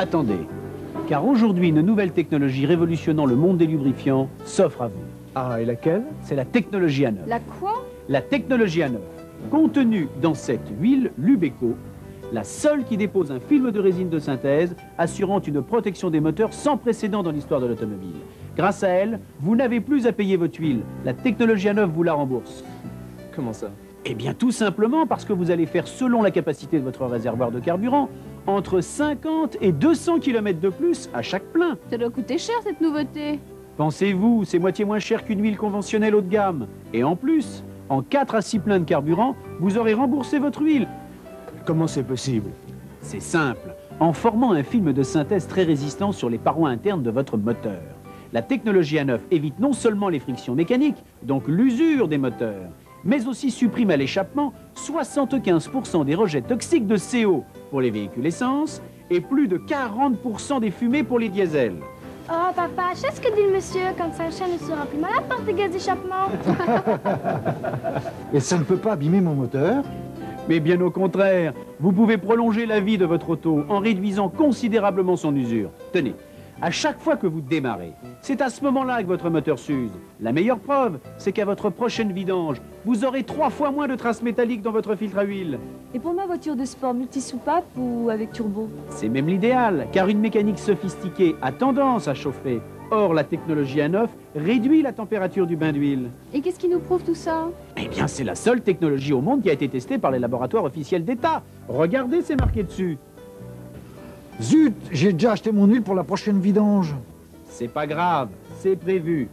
Attendez, car aujourd'hui, une nouvelle technologie révolutionnant le monde des lubrifiants s'offre à vous. Ah, et laquelle? C'est la technologie A9. La quoi? La technologie A9, contenue dans cette huile Lubeco, la seule qui dépose un film de résine de synthèse assurant une protection des moteurs sans précédent dans l'histoire de l'automobile. Grâce à elle, vous n'avez plus à payer votre huile. La technologie A9 vous la rembourse. Comment ça? Eh bien, tout simplement parce que vous allez faire, selon la capacité de votre réservoir de carburant, entre 50 et 200 km de plus à chaque plein. Ça doit coûter cher cette nouveauté. Pensez-vous, c'est moitié moins cher qu'une huile conventionnelle haut de gamme. Et en plus, en 4 à 6 pleins de carburant, vous aurez remboursé votre huile. Comment c'est possible? C'est simple, en formant un film de synthèse très résistant sur les parois internes de votre moteur. La technologie A9 évite non seulement les frictions mécaniques, donc l'usure des moteurs, mais aussi supprime à l'échappement 75% des rejets toxiques de CO pour les véhicules essence et plus de 40% des fumées pour les diesels. Oh, papa, sais ce que dit le monsieur quand sa chaîne ne sera plus mal à part des gaz d'échappement. Et ça ne peut pas abîmer mon moteur? Mais bien au contraire, vous pouvez prolonger la vie de votre auto en réduisant considérablement son usure. Tenez, à chaque fois que vous démarrez, c'est à ce moment-là que votre moteur s'use. La meilleure preuve, c'est qu'à votre prochaine vidange, vous aurez 3 fois moins de traces métalliques dans votre filtre à huile. Et pour ma voiture de sport, multi-soupape ou avec turbo? C'est même l'idéal, car une mécanique sophistiquée a tendance à chauffer. Or, la technologie A9 réduit la température du bain d'huile. Et qu'est-ce qui nous prouve tout ça? Eh bien, c'est la seule technologie au monde qui a été testée par les laboratoires officiels d'État. Regardez, c'est marqué dessus. Zut, j'ai déjà acheté mon huile pour la prochaine vidange. C'est pas grave, c'est prévu.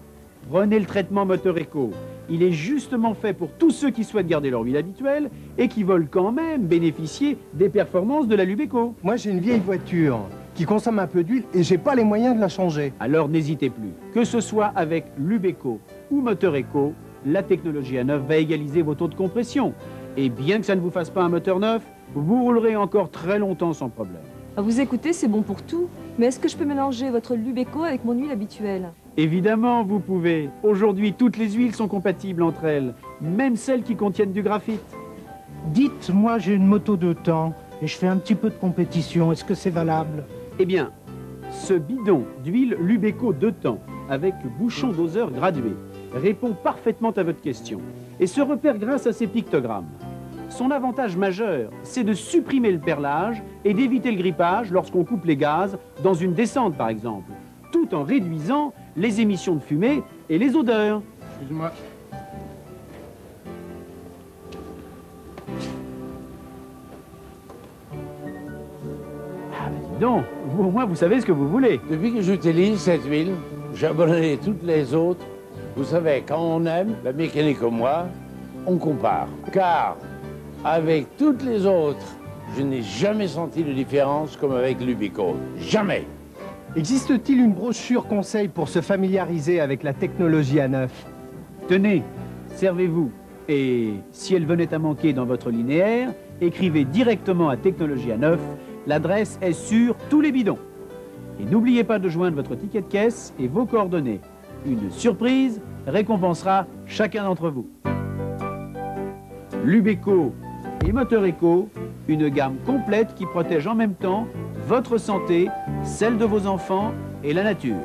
Prenez le traitement Moteur Eco. Il est justement fait pour tous ceux qui souhaitent garder leur huile habituelle et qui veulent quand même bénéficier des performances de la Lubeco. Moi, j'ai une vieille voiture qui consomme un peu d'huile et j'ai pas les moyens de la changer. Alors n'hésitez plus. Que ce soit avec Lubeco ou Moteur Eco, la technologie A9 va égaliser vos taux de compression. Et bien que ça ne vous fasse pas un moteur neuf, vous roulerez encore très longtemps sans problème. À vous écouter, c'est bon pour tout. Mais est-ce que je peux mélanger votre Lubeco avec mon huile habituelle? Évidemment, vous pouvez. Aujourd'hui, toutes les huiles sont compatibles entre elles, même celles qui contiennent du graphite. Dites, moi j'ai une moto de temps et je fais un petit peu de compétition. Est-ce que c'est valable? Eh bien, ce bidon d'huile Lubeco 2 temps avec bouchon doseur gradué répond parfaitement à votre question et se repère grâce à ces pictogrammes. Son avantage majeur, c'est de supprimer le perlage et d'éviter le grippage lorsqu'on coupe les gaz dans une descente par exemple, tout en réduisant les émissions de fumée et les odeurs. Excuse-moi. Ah ben dis donc, vous, au moins vous savez ce que vous voulez. Depuis que j'utilise cette huile, j'ai abandonné toutes les autres. Vous savez, quand on aime la mécanique comme moi, on compare. Car avec toutes les autres, je n'ai jamais senti de différence comme avec Lubeco. Jamais. Existe-t-il une brochure conseil pour se familiariser avec la technologie A9? Tenez, servez-vous. Et si elle venait à manquer dans votre linéaire, écrivez directement à Technologie A9. L'adresse est sur tous les bidons. Et n'oubliez pas de joindre votre ticket de caisse et vos coordonnées. Une surprise récompensera chacun d'entre vous. Lubeco et Moteur Eco, une gamme complète qui protège en même temps votre santé, celle de vos enfants et la nature.